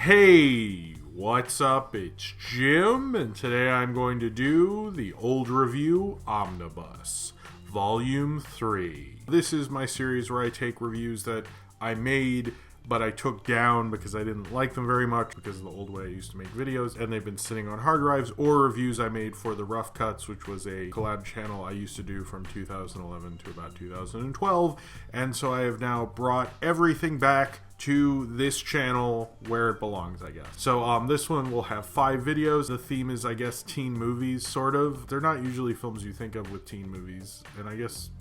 Hey, what's up? It's Jim, and today I'm going to do the Old Review Omnibus, Volume 3. This is my series where I take reviews that I made, but I took down because I didn't like them very much because of the old way I used to make videos, and they've been sitting on hard drives, or reviews I made for the Rough Cuts, which was a collab channel I used to do from 2011 to about 2012, and so I have now brought everything back to this channel where it belongs, I guess. So this one will have 5 videos. The theme is, I guess, teen movies, sort of. They're not usually films you think of with teen movies, and I guess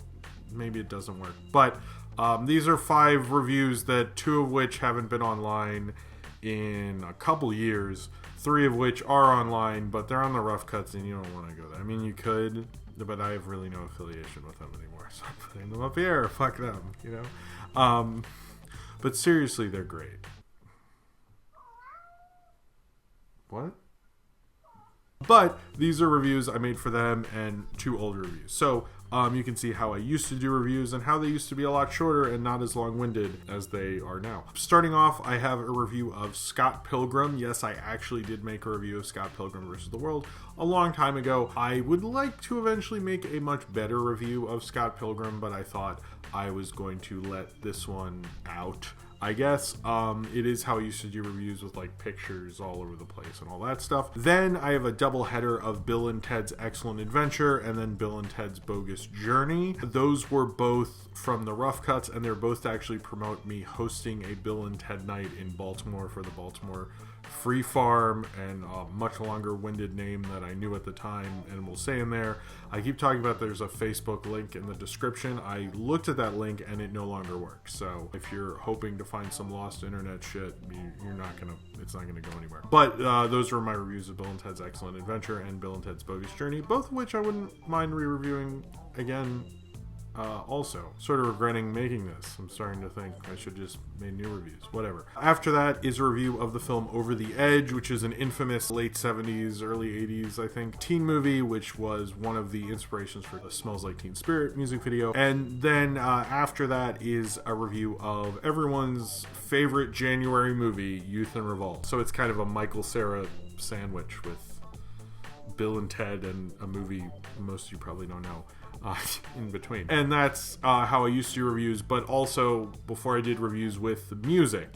maybe it doesn't work. But these are 5 reviews that 2 of which haven't been online in a couple years, 3 of which are online, but they're on the Rough Cuts and you don't want to go there. I mean, you could, but I have really no affiliation with them anymore, so I'm putting them up here. Fuck them, you know? But seriously, they're great. What? But these are reviews I made for them and 2 older reviews. So you can see how I used to do reviews and how they used to be a lot shorter and not as long-winded as they are now. Starting off, I have a review of Scott Pilgrim. Yes, I actually did make a review of Scott Pilgrim vs. the World a long time ago. I would like to eventually make a much better review of Scott Pilgrim, but I thought I was going to let this one out, I guess. It is how I used to do reviews with like pictures all over the place and all that stuff. Then I have a double header of Bill and Ted's Excellent Adventure and then Bill and Ted's Bogus Journey. Those were both from the Rough Cuts, and they're both to actually promote me hosting a Bill and Ted night in Baltimore for the Baltimore Free Farm, and a much longer winded name that I knew at the time and will say in there. I keep talking about there's a Facebook link in the description. I looked at that link and it no longer works. So if you're hoping to find some lost internet shit, it's not gonna go anywhere. But those were my reviews of Bill and Ted's Excellent Adventure and Bill and Ted's Bogus Journey, both of which I wouldn't mind re-reviewing again. Also, sort of regretting making this. I'm starting to think I should just make new reviews. Whatever. After that is a review of the film Over the Edge, which is an infamous late 70s, early 80s, I think, teen movie, which was one of the inspirations for the Smells Like Teen Spirit music video. And then after that is a review of everyone's favorite January movie, Youth in Revolt. So it's kind of a Michael Cera sandwich with Bill and Ted and a movie most of you probably don't know in between. And that's how I used to do reviews, but also before I did reviews with music.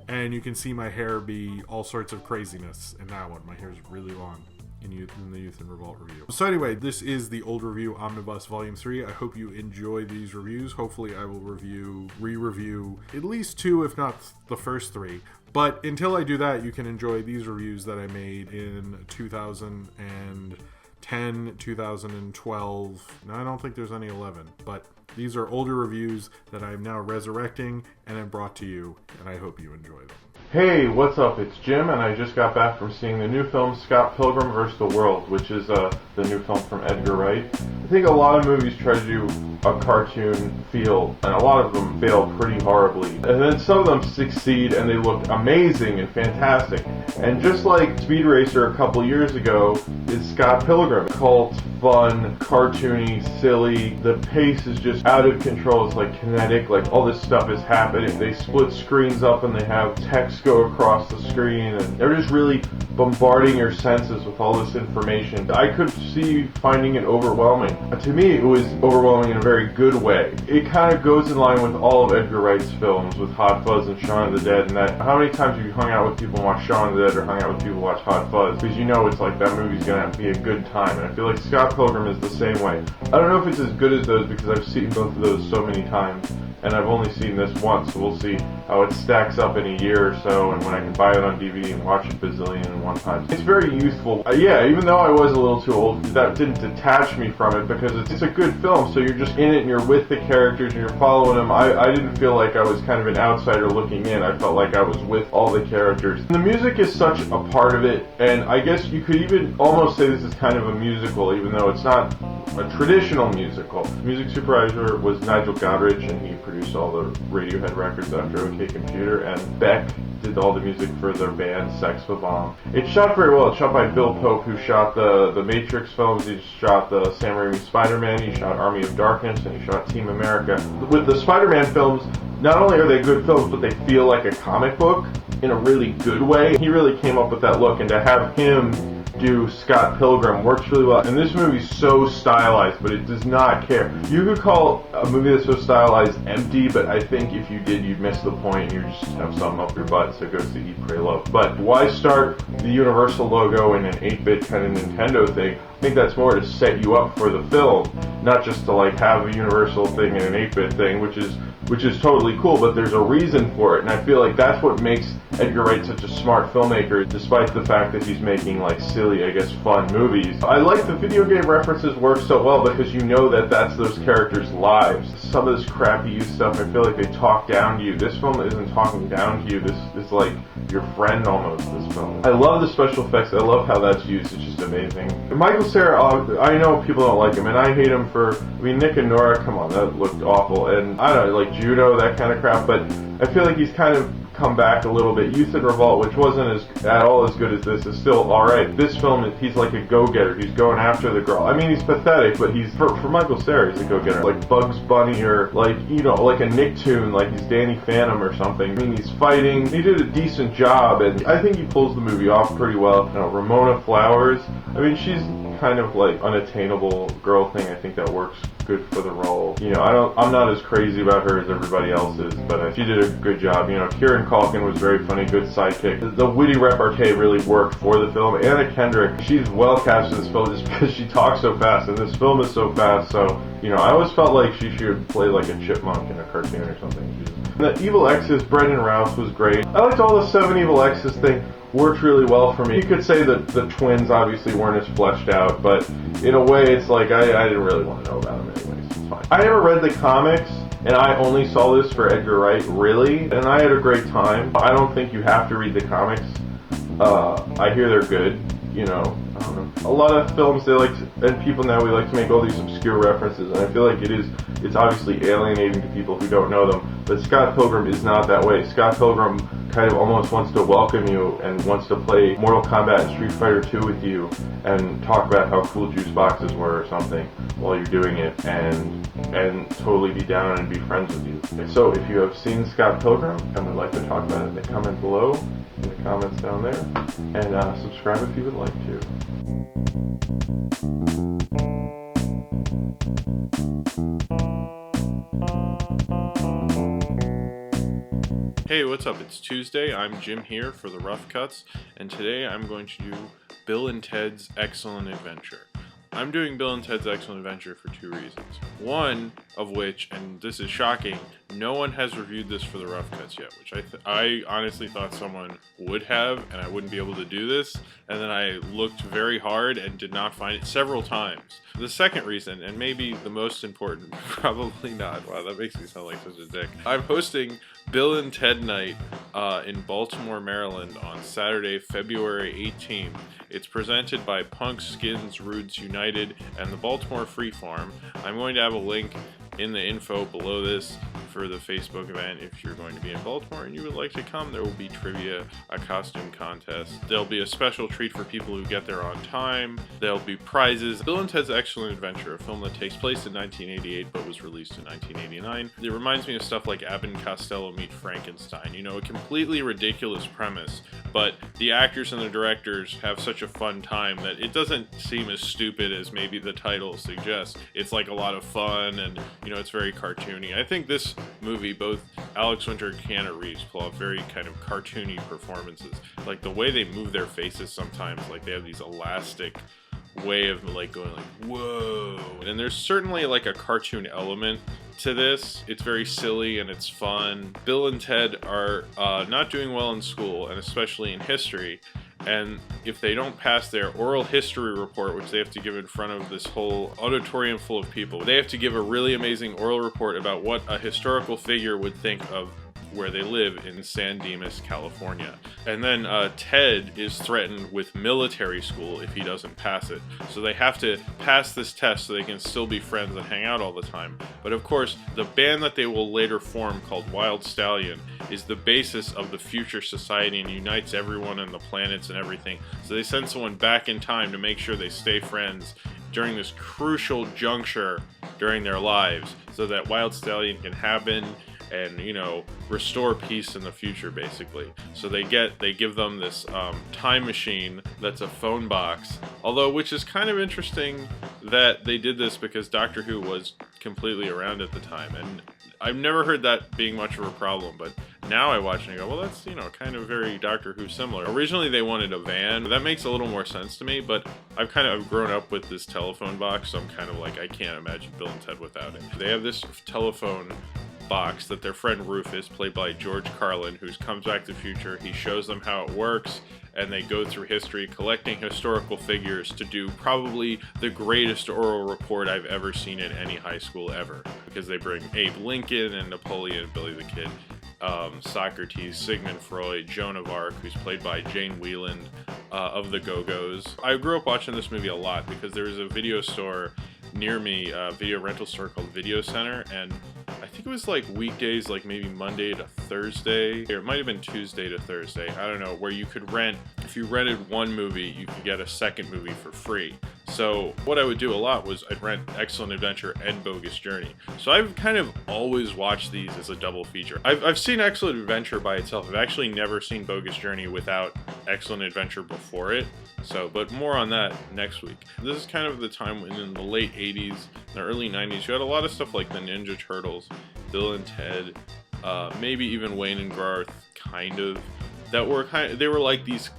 And you can see my hair be all sorts of craziness in that one. My hair is really long in the Youth in Revolt review. So anyway, this is the Old Review Omnibus Volume 3. I hope you enjoy these reviews. Hopefully I will re-review at least 2, if not the first 3. But until I do that, you can enjoy these reviews that I made in 2010, 2012. No, I don't think there's any 11, but these are older reviews that I am now resurrecting and have brought to you, and I hope you enjoy them. Hey, what's up? It's Jim, and I just got back from seeing the new film Scott Pilgrim vs. the World, which is the new film from Edgar Wright. I think a lot of movies try to do a cartoon feel, and a lot of them fail pretty horribly. And then some of them succeed, and they look amazing and fantastic. And just like Speed Racer a couple years ago, is Scott Pilgrim. Cult, fun, cartoony, silly. The pace is just out of control. It's like kinetic, like all this stuff is happening. They split screens up and they have text go across the screen, and they're just really bombarding your senses with all this information. I could see finding it overwhelming. To me, it was overwhelming in a very good way. It kind of goes in line with all of Edgar Wright's films, with Hot Fuzz and Shaun of the Dead, and that how many times have you hung out with people and watched Shaun of the Dead or hung out with people and watched Hot Fuzz? Because you know it's like that movie's gonna be a good time, and I feel like Scott Pilgrim is the same way. I don't know if it's as good as those because I've seen both of those so many times, and I've only seen this once, so we'll see how it stacks up in a year or so, and when I can buy it on DVD and watch it bazillion and one time. It's very youthful. Yeah, even though I was a little too old, that didn't detach me from it because it's a good film, so you're just in it and you're with the characters and you're following them. I didn't feel like I was kind of an outsider looking in. I felt like I was with all the characters. And the music is such a part of it, and I guess you could even almost say this is kind of a musical, even though it's not a traditional musical. Music supervisor was Nigel Godrich, and he produced all the Radiohead records after OK Computer, and Beck did all the music for their band Sex Bomb. It's shot very well. It's shot by Bill Pope, who shot the Matrix films. He shot the Sam Raimi Spider-Man, he shot Army of Darkness, and he shot Team America. With the Spider-Man films, not only are they good films, but they feel like a comic book. in a really good way. He really came up with that look, and to have him do Scott Pilgrim works really well. And this movie's so stylized, but it does not care. You could call a movie that's so stylized empty, but I think if you did, you'd miss the point. You just have something up your butt, so it goes to Eat, Pray, Love. But why start the Universal logo in an 8-bit kind of Nintendo thing? I think that's more to set you up for the film, not just to like have a Universal thing and an 8-bit thing, which is totally cool, but there's a reason for it, and I feel like that's what makes Edgar Wright such a smart filmmaker, despite the fact that he's making like silly, I guess, fun movies. I like the video game references work so well because you know that that's those characters' lives. Some of this crappy youth stuff, I feel like they talk down to you. This film isn't talking down to you. This is like your friend almost, this film. I love the special effects. I love how that's used. It's just amazing. And Michael Cera, I know people don't like him, and I hate him for, I mean, Nick and Nora, come on, that looked awful. And I don't know, like Judo, that kind of crap, but I feel like he's kind of come back a little bit. Youth and Revolt, which wasn't at all as good as this, is still alright. This film, he's like a go-getter. He's going after the girl. I mean, he's pathetic, but he's, for Michael Cera, he's a go-getter. Like Bugs Bunny or like, you know, like a Nicktoon, like he's Danny Phantom or something. I mean, he's fighting. He did a decent job, and I think he pulls the movie off pretty well. You know, Ramona Flowers, I mean, she's kind of like unattainable girl thing. I think that works good for the role. You know, I'm not as crazy about her as everybody else is, but she did a good job. You know, Kieran Culkin was very funny, good sidekick. The witty repartee really worked for the film. Anna Kendrick, she's well cast in this film just because she talks so fast, and this film is so fast, so, you know, I always felt like she should play like a chipmunk in a cartoon or something. And the Evil Exes, Brendan Rouse was great. I liked all the 7 Evil Exes thing. Worked really well for me. You could say that the twins obviously weren't as fleshed out, but in a way it's like I didn't really want to know about them anyways. It's fine. I never read the comics, and I only saw this for Edgar Wright, really, and I had a great time. I don't think you have to read the comics. I hear they're good, you know. I don't know. A lot of films, they like to, and people now, we like to make all these obscure references, and I feel like it's obviously alienating to people who don't know them, but Scott Pilgrim is not that way. Scott Pilgrim kind of almost wants to welcome you and wants to play Mortal Kombat and Street Fighter 2 with you and talk about how cool juice boxes were or something while you're doing it, and totally be down and be friends with you. So if you have seen Scott Pilgrim and would like to talk about it in the comment below, in the comments down there, and subscribe if you would like to. Hey, what's up? It's Tuesday. I'm Jim here for the Rough Cuts, and today I'm going to do Bill and Ted's Excellent Adventure. I'm doing Bill and Ted's Excellent Adventure for 2 reasons. One of which, and this is shocking, no one has reviewed this for the Rough Cuts yet, which I honestly thought someone would have, and I wouldn't be able to do this, and then I looked very hard and did not find it several times. The second reason, and maybe the most important, probably not, wow, that makes me sound like such a dick, I'm hosting Bill and Ted Night in Baltimore, Maryland on Saturday, February 18th. It's presented by Punk Skins Roots United and the Baltimore Free Farm. I'm going to have a link in the info below this for the Facebook event. If you're going to be in Baltimore and you would like to come, there will be trivia, a costume contest. There'll be a special treat for people who get there on time. There'll be prizes. Bill and Ted's Excellent Adventure, a film that takes place in 1988 but was released in 1989. It reminds me of stuff like Abbott and Costello Meet Frankenstein. You know, a completely ridiculous premise, but the actors and the directors have such a fun time that it doesn't seem as stupid as maybe the title suggests. It's like a lot of fun, and you know, it's very cartoony. I think this movie, both Alex Winter and Keanu Reeves pull off very kind of cartoony performances. Like the way they move their faces sometimes, like they have these elastic way of like going like, whoa. And there's certainly like a cartoon element to this. It's very silly and it's fun. Bill and Ted are not doing well in school, and especially in history. And if they don't pass their oral history report, which they have to give in front of this whole auditorium full of people, they have to give a really amazing oral report about what a historical figure would think of where they live in San Dimas, California. And then Ted is threatened with military school if he doesn't pass it. So they have to pass this test so they can still be friends and hang out all the time. But of course, the band that they will later form, called Wild Stallion, is the basis of the future society and unites everyone and the planets and everything. So they send someone back in time to make sure they stay friends during this crucial juncture during their lives, so that Wild Stallion can happen and, you know, restore peace in the future, basically. So they give them this time machine that's a phone box, although, which is kind of interesting that they did this because Doctor Who was completely around at the time, and I've never heard that being much of a problem, but now I watch and I go, well, that's, you know, kind of very Doctor Who similar. Originally they wanted a van. That makes a little more sense to me, but I've grown up with this telephone box, so I'm kind of like, I can't imagine Bill and Ted without it. They have this telephone box that their friend Rufus, played by George Carlin, who comes back to the future, he shows them how it works, and they go through history collecting historical figures to do probably the greatest oral report I've ever seen in any high school ever, because they bring Abe Lincoln and Napoleon, Billy the Kid, Socrates, Sigmund Freud, Joan of Arc, who's played by Jane Wieland of the Go-Go's. I grew up watching this movie a lot because there was a video store near me, a video rental store called Video Center, and I think it was like weekdays, like maybe Monday to Thursday, or it might have been Tuesday to Thursday, I don't know, where you could rent, if you rented one movie, you could get a second movie for free. So what I would do a lot was I'd rent Excellent Adventure and Bogus Journey. So I've kind of always watched these as a double feature. I've seen Excellent Adventure by itself. I've actually never seen Bogus Journey without Excellent Adventure before it. So, but more on that next week. This is kind of the time when in the late 80s, the early 90s, you had a lot of stuff like the Ninja Turtles, Bill and Ted, maybe even Wayne and Garth, kind of. That were they were like these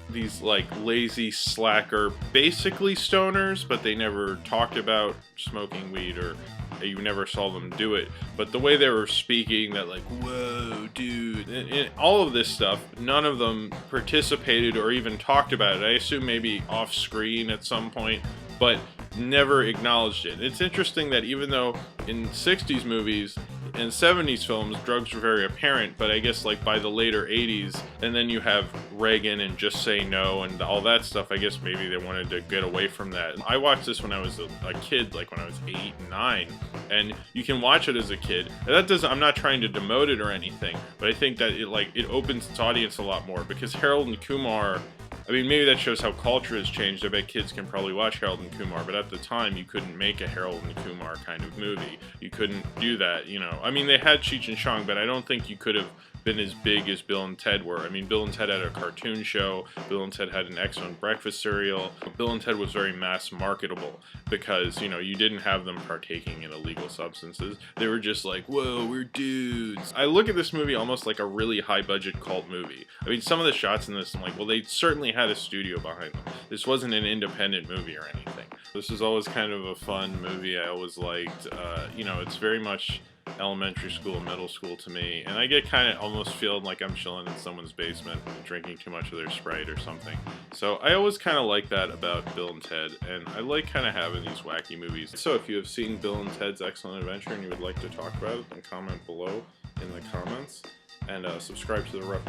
like lazy slacker, basically stoners, but they never talked about smoking weed, or you never saw them do it. But the way they were speaking, that like, whoa, dude, and all of this stuff, none of them participated or even talked about it. I assume maybe off screen at some point, but never acknowledged it. It's interesting that even though in 60s movies and 70s films drugs were very apparent, but I guess like by the later 80s, and then you have Reagan and Just Say No and all that stuff, I guess maybe they wanted to get away from that. I watched this when I was a kid, like when I was 8 and 9, and you can watch it as a kid. And that doesn't, I'm not trying to demote it or anything, but I think that it opens its audience a lot more, because Harold and Kumar, I mean, maybe that shows how culture has changed. I bet kids can probably watch Harold and Kumar, but at the time, you couldn't make a Harold and Kumar kind of movie. You couldn't do that, you know. I mean, they had Cheech and Chong, but I don't think you could have been as big as Bill and Ted were. I mean, Bill and Ted had a cartoon show. Bill and Ted had an excellent breakfast cereal. Bill and Ted was very mass marketable because, you know, you didn't have them partaking in illegal substances. They were just like, whoa, we're dudes. I look at this movie almost like a really high-budget cult movie. I mean, some of the shots in this, I'm like, well, they certainly had a studio behind them. This wasn't an independent movie or anything. This is always kind of a fun movie. I always liked, you know, it's very much elementary school, middle school to me, and I get kind of almost feeling like I'm chilling in someone's basement drinking too much of their Sprite or something. So I always kind of like that about Bill and Ted, and I like kind of having these wacky movies. So if you have seen Bill and Ted's Excellent Adventure and you would like to talk about it, then comment below in the comments, and subscribe to the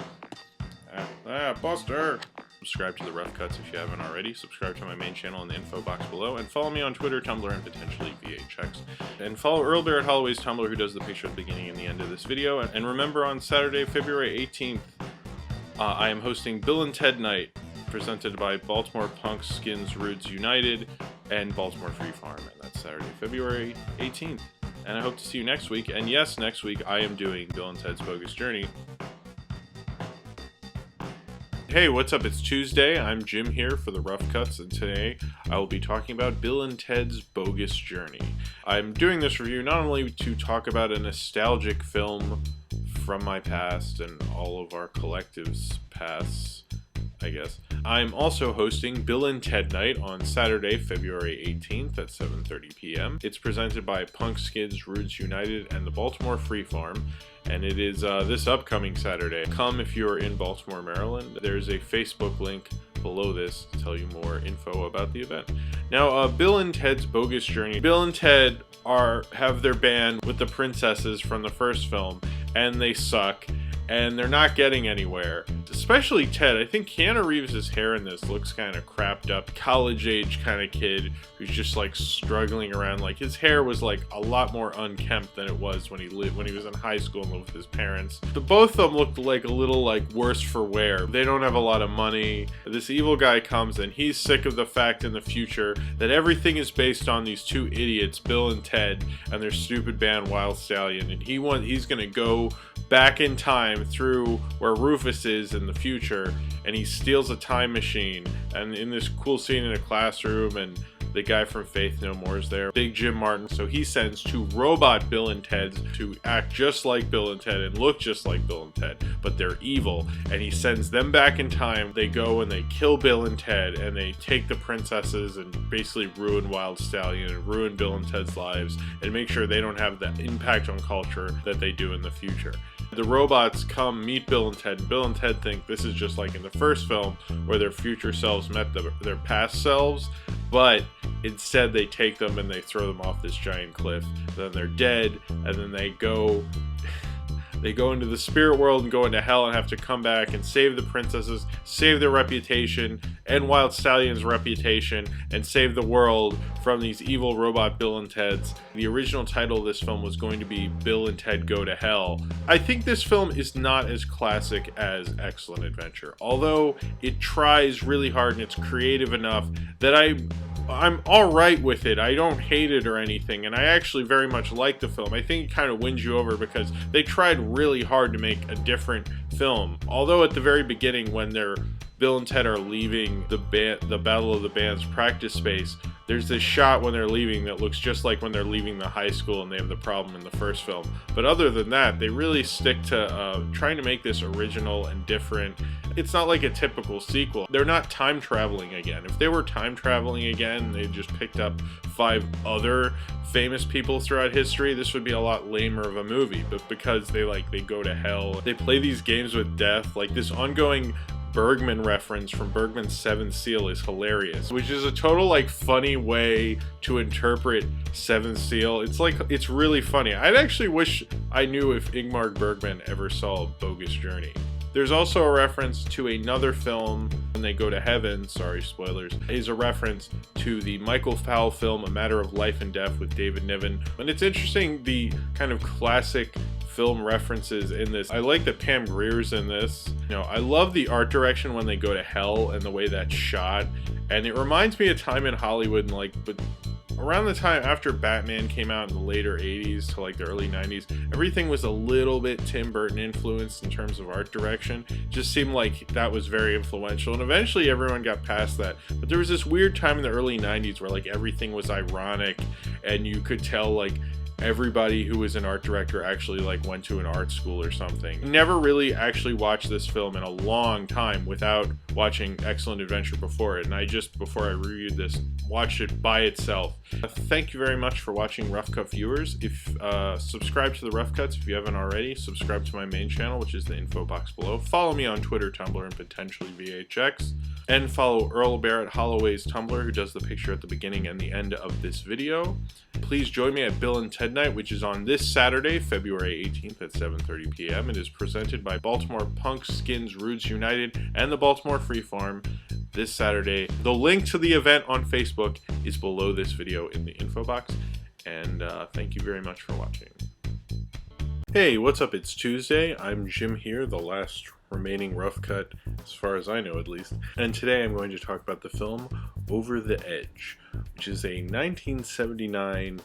Buster! Subscribe to the Rough Cuts if you haven't already. Subscribe to my main channel in the info box below. And follow me on Twitter, Tumblr, and potentially VHX. And follow Earl Bear at Holloway's Tumblr, who does the picture at the beginning and the end of this video. And remember, on Saturday, February 18th, I am hosting Bill and Ted Night, presented by Baltimore Punks, Skins, Roots United, and Baltimore Free Farm. And that's Saturday, February 18th. And I hope to see you next week. And yes, next week I am doing Bill and Ted's Bogus Journey. Hey, what's up? It's Tuesday. I'm Jim here for the Rough Cuts, and today I will be talking about Bill and Ted's Bogus Journey. I'm doing this review not only to talk about a nostalgic film from my past and all of our collectives' pasts, I guess. I'm also hosting Bill and Ted Night on Saturday, February 18th at 7:30 p.m. It's presented by Punk Skids, Roots United, and the Baltimore Free Farm, and it is this upcoming Saturday. Come if you're in Baltimore, Maryland. There's a Facebook link below this to tell you more info about the event. Now, Bill and Ted's Bogus Journey. Bill and Ted have their band with the princesses from the first film, and they suck. and they're not getting anywhere. Especially Ted. I think Keanu Reeves' hair in this looks kind of crapped up, college age kind of kid who's just like struggling around. Like his hair was like a lot more unkempt than it was when he was in high school and lived with his parents. Both of them looked like a little like worse for wear. They don't have a lot of money. This evil guy comes and he's sick of the fact in the future that everything is based on these two idiots, Bill and Ted, and their stupid band Wild Stallion, and he's gonna go back in time through where Rufus is in the future, and he steals a time machine. And in this cool scene in a classroom, and the guy from Faith No More is there, Big Jim Martin. So he sends two robot Bill and Teds to act just like Bill and Ted and look just like Bill and Ted, but they're evil, and he sends them back in time. They go and they kill Bill and Ted, and they take the princesses and basically ruin Wild Stallion and ruin Bill and Ted's lives and make sure they don't have the impact on culture that they do in the future. The robots come meet Bill and Ted, and Bill and Ted think this is just like in the first film where their future selves met their past selves, but instead they take them and they throw them off this giant cliff. Then they're dead, and then they go into the spirit world and go into hell and have to come back and save the princesses, save their reputation and Wild Stallion's reputation, and save the world from these evil robot Bill and Teds. The original title of this film was going to be Bill and Ted Go to Hell. I think this film is not as classic as Excellent Adventure, although it tries really hard and it's creative enough that I'm alright with it. I don't hate it or anything, and I actually very much like the film. I think it kind of wins you over because they tried really hard to make a different film. Although at the very beginning, when Bill and Ted are leaving the Battle of the Bands practice space, there's this shot when they're leaving that looks just like when they're leaving the high school and they have the problem in the first film. But other than that, they really stick to trying to make this original and different. It's not like a typical sequel. They're not time traveling again. If they were time traveling again, they just picked up 5 other famous people throughout history, this would be a lot lamer of a movie. But because they go to hell, they play these games with death, like this ongoing Bergman reference from Bergman's Seventh Seal is hilarious, which is a total funny way to interpret Seventh Seal. It's really funny. I'd actually wish I knew if Ingmar Bergman ever saw Bogus Journey. There's also a reference to another film, When They Go to Heaven, sorry, spoilers, is a reference to the Michael Fowle film, A Matter of Life and Death with David Niven. And it's interesting, the kind of classic film references in this. I like that Pam Grier's in this. I love the art direction When They Go to Hell and the way that's shot. And it reminds me of time in Hollywood but around the time after Batman came out in the later 80s to the early 90s, everything was a little bit Tim Burton influenced in terms of art direction. It just seemed like that was very influential, and eventually everyone got past that. But there was this weird time in the early 90s where everything was ironic, and you could tell everybody who was an art director actually went to an art school or something. Never really actually watched this film in a long time without watching Excellent Adventure before it, and before I reviewed this, watched it by itself. Thank you very much for watching Rough Cut viewers. If subscribe to the Rough Cuts if you haven't already. Subscribe to my main channel, which is the info box below. Follow me on Twitter, Tumblr, and potentially VHX. And follow Earl Barrett Holloway's Tumblr, who does the picture at the beginning and the end of this video. Please join me at Bill and Ted Night, which is on this Saturday, February 18th at 7:30 p.m. It is presented by Baltimore Punk Skins Roots United and the Baltimore Freeform this Saturday. The link to the event on Facebook is below this video in the info box. And thank you very much for watching. Hey, what's up? It's Tuesday. I'm Jim here, the last remaining Rough Cut, as far as I know at least. And today I'm going to talk about the film Over the Edge, which is a 1979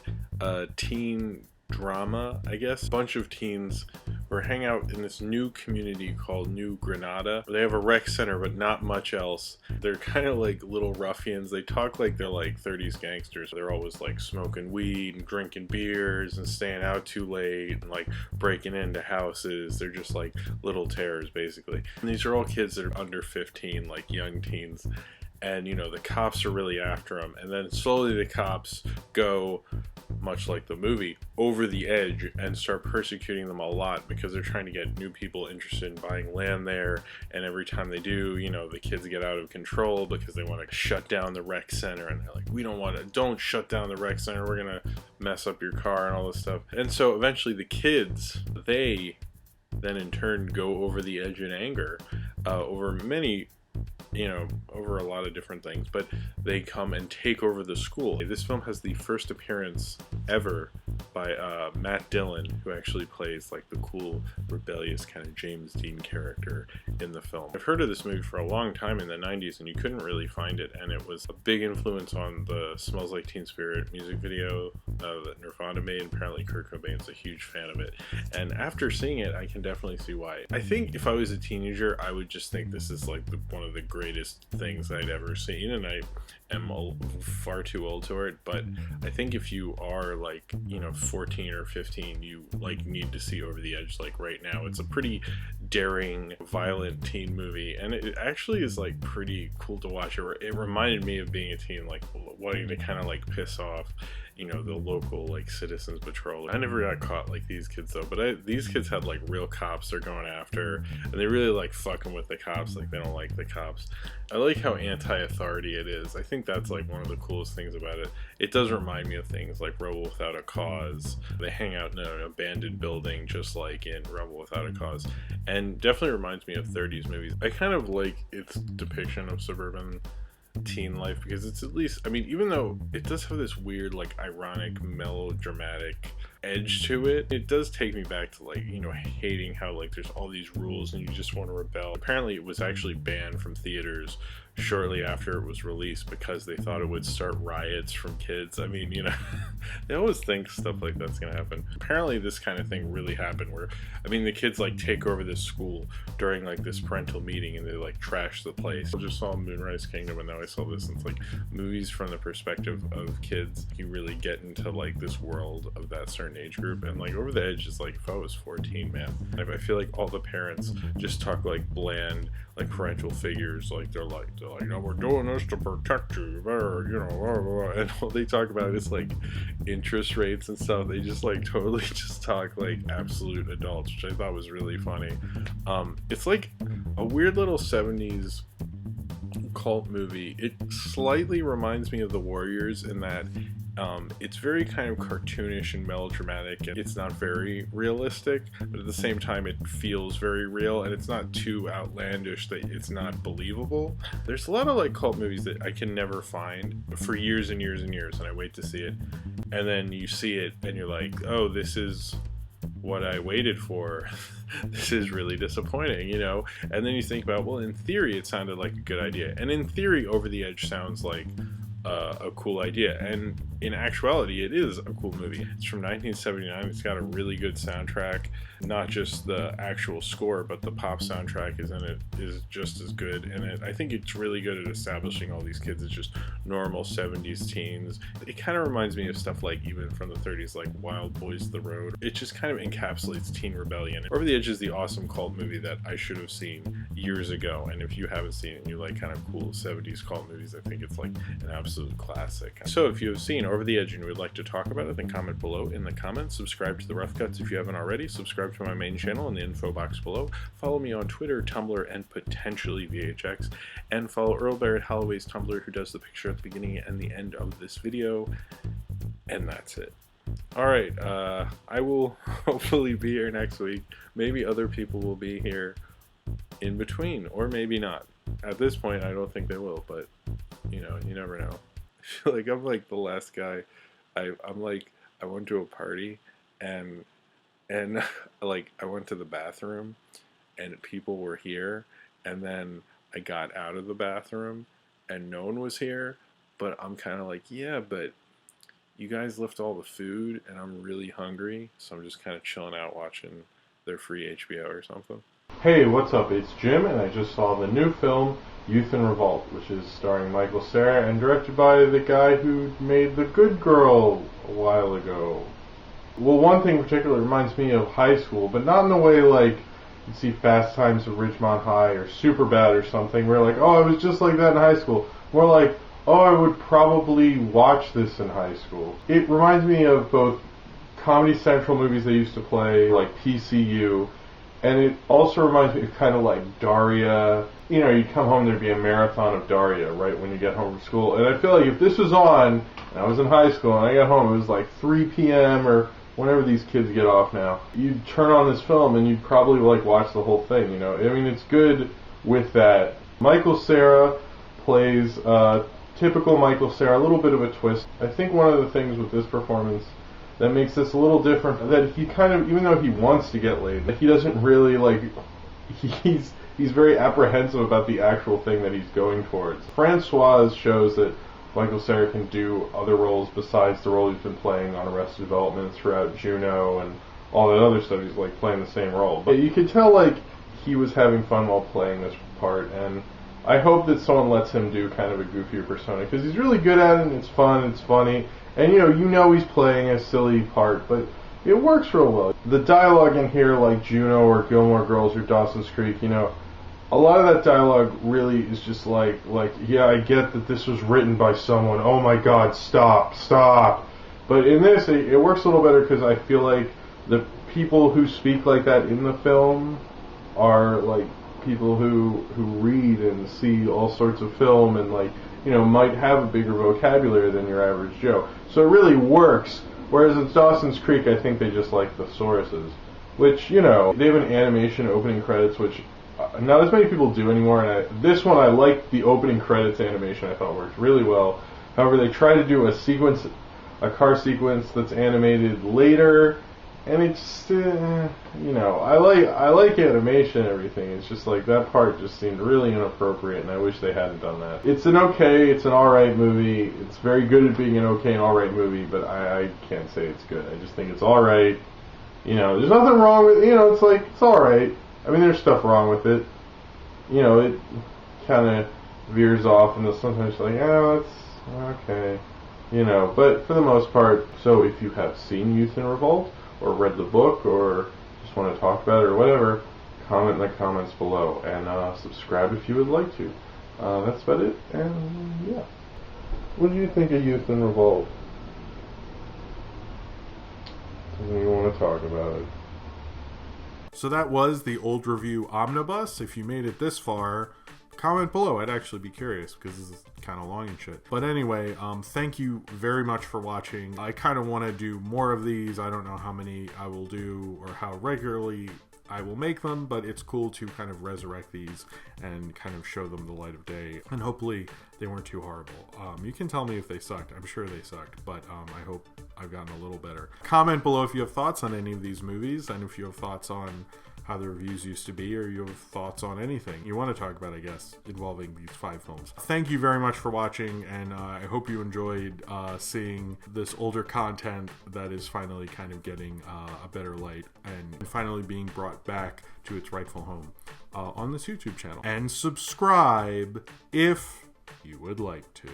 teen drama, I guess. A bunch of teens who hang out in this new community called New Granada. They have a rec center, but not much else. They're kind of like little ruffians. They talk like they're 30s gangsters. They're always smoking weed and drinking beers and staying out too late and breaking into houses. They're just little terrors, basically. And these are all kids that are under 15, young teens. And the cops are really after them, and then slowly the cops go, much like the movie, over the edge and start persecuting them a lot because they're trying to get new people interested in buying land there. And every time they do, the kids get out of control because they want to shut down the rec center, and they're don't shut down the rec center, we're gonna mess up your car and all this stuff. And so eventually the kids, they then in turn go over the edge in anger over many, over a lot of different things, but they come and take over the school. This film has the first appearance ever by Matt Dillon, who actually plays like the cool, rebellious kind of James Dean character in the film. I've heard of this movie for a long time in the 90s, and you couldn't really find it, and it was a big influence on the Smells Like Teen Spirit music video that Nirvana made. Apparently Kurt Cobain's a huge fan of it, and after seeing it, I can definitely see why. I think if I was a teenager, I would just think this is like one of the greatest things I'd ever seen, and I am far too old for it, but I think if you are like 14 or 15, you like need to see Over the Edge like right now. It's a pretty daring, violent teen movie, and it actually is like pretty cool to watch. It reminded me of being a teen, like wanting to kind of like piss off the local like citizens patrol. I never got caught like these kids though, but these kids had like real cops they're going after, and they really like fucking with the cops, like they don't like the cops. I like how anti-authority it is. I think that's like one of the coolest things about it. It does remind me of things like Rebel Without a Cause. They hang out in an abandoned building just like in Rebel Without a Cause, and definitely reminds me of 30s movies. I kind of like its depiction of suburban teen life, because it's at least, even though it does have this weird like ironic melodramatic edge to it, it does take me back to like hating how like there's all these rules and you just want to rebel. Apparently it was actually banned from theaters shortly after it was released because they thought it would start riots from kids. They always think stuff like that's gonna happen. Apparently this kind of thing really happened where the kids like take over this school during like this parental meeting and they like trash the place. I just saw Moonrise Kingdom and now I saw this, and it's like movies from the perspective of kids. You really get into like this world of that certain age group, and like Over the Edge is like if I was 14, man. I feel like all the parents just talk like bland, like parental figures, like they're like, no, we're doing this to protect you, you better, blah, blah. And all they talk about is like interest rates and stuff. They just like totally just talk like absolute adults, which I thought was really funny. It's like a weird little 70s cult movie. It slightly reminds me of The Warriors in that it's very kind of cartoonish and melodramatic, and it's not very realistic, but at the same time it feels very real, and it's not too outlandish that it's not believable. There's a lot of like cult movies that I can never find for years and years and years, and I wait to see it, and then you see it and you're like, oh, this is what I waited for. This is really disappointing, and then you think about, well, in theory it sounded like a good idea, and in theory Over the Edge sounds like a cool idea, and in actuality it is a cool movie. It's from 1979. It's got a really good soundtrack. Not just the actual score, but the pop soundtrack is in it is just as good, and I think it's really good at establishing all these kids as just normal 70s teens. It kind of reminds me of stuff like even from the 30s, like Wild Boys the Road. It just kind of encapsulates teen rebellion. Over the Edge is the awesome cult movie that I should have seen years ago, and if you haven't seen it and you like kind of cool 70s cult movies, I think it's like an absolute classic. So if you have seen Over the Edge and you would like to talk about it, then comment below in the comments. Subscribe to the Rough Cuts if you haven't already. Subscribe to my main channel in the info box below. Follow me on Twitter, Tumblr, and potentially VHX. And follow Earl Barrett Holloway's Tumblr, who does the picture at the beginning and the end of this video. And that's it. Alright, I will hopefully be here next week. Maybe other people will be here in between, or maybe not. At this point, I don't think they will, but you never know. I feel like I'm like the last guy. I'm like, I went to a party and like I went to the bathroom and people were here, and then I got out of the bathroom and no one was here, but I'm kind of like, yeah, but you guys left all the food and I'm really hungry, so I'm just kind of chilling out watching their free HBO or something. Hey, what's up? It's Jim, and I just saw the new film Youth in Revolt, which is starring Michael Cera and directed by the guy who made The Good Girl a while ago. Well, one thing in particular reminds me of high school, but not in the way like you see Fast Times at Ridgemont High or Superbad or something, where like, oh, I was just like that in high school. More like, oh, I would probably watch this in high school. It reminds me of both Comedy Central movies they used to play, like PCU, and it also reminds me of kind of like Daria. You'd come home, there'd be a marathon of Daria right when you get home from school. And I feel like if this was on, and I was in high school, and I got home, it was like 3 p.m. or whenever these kids get off now, you'd turn on this film and you'd probably like watch the whole thing, you know. I mean, it's good with that. Michael Cera plays typical Michael Cera, a little bit of a twist. I think one of the things with this performance that makes this a little different, that he kind of, even though he wants to get laid, he doesn't really, like, he's very apprehensive about the actual thing that he's going towards. Francoise shows that Michael Cera can do other roles besides the role he's been playing on Arrested Development throughout Juno and all that other stuff. He's like playing the same role. But you could tell like he was having fun while playing this part, and I hope that someone lets him do kind of a goofier persona, because he's really good at it and it's fun, it's funny, and you know he's playing a silly part, but it works real well. The dialogue in here, like Juno or Gilmore Girls or Dawson's Creek, you know, a lot of that dialogue really is just like, yeah, I get that this was written by someone. Oh my God, stop. But in this, it works a little better because I feel like the people who speak like that in the film are like people who read and see all sorts of film and like, you know, might have a bigger vocabulary than your average Joe. So it really works. Whereas in Dawson's Creek, I think they just like thesauruses, which, you know, they have an animation opening credits, which not as many people do anymore, and this one I like the opening credits animation. I thought worked really well. However, they try to do a car sequence that's animated later, and it's you know, I like animation and everything. It's just like that part just seemed really inappropriate, and I wish they hadn't done that. It's an alright movie. It's very good at being an okay and alright movie, but I can't say it's good. I just think it's alright. You know, there's nothing wrong with, you know, it's like, it's alright. I mean, there's stuff wrong with it. You know, it kind of veers off, and sometimes you're like, oh, it's okay. You know, but for the most part, so if you have seen Youth in Revolt, or read the book, or just want to talk about it, or whatever, comment in the comments below, and subscribe if you would like to. That's about it, and yeah. What do you think of Youth in Revolt? Doesn't even want to talk about it. So that was the old review Omnibus. If you made it this far, comment below. I'd actually be curious because this is kind of long and shit. But anyway, thank you very much for watching. I kind of want to do more of these. I don't know how many I will do or how regularly I will make them, but it's cool to kind of resurrect these and kind of show them the light of day, and hopefully they weren't too horrible. You can tell me if they sucked. I'm sure they sucked, but I hope I've gotten a little better. Comment below if you have thoughts on any of these movies, and if you have thoughts on how the reviews used to be, or you have thoughts on anything you want to talk about, I guess, involving these 5 films. Thank you very much for watching, and I hope you enjoyed seeing this older content that is finally kind of getting a better light and finally being brought back to its rightful home on this YouTube channel. And subscribe if you would like to.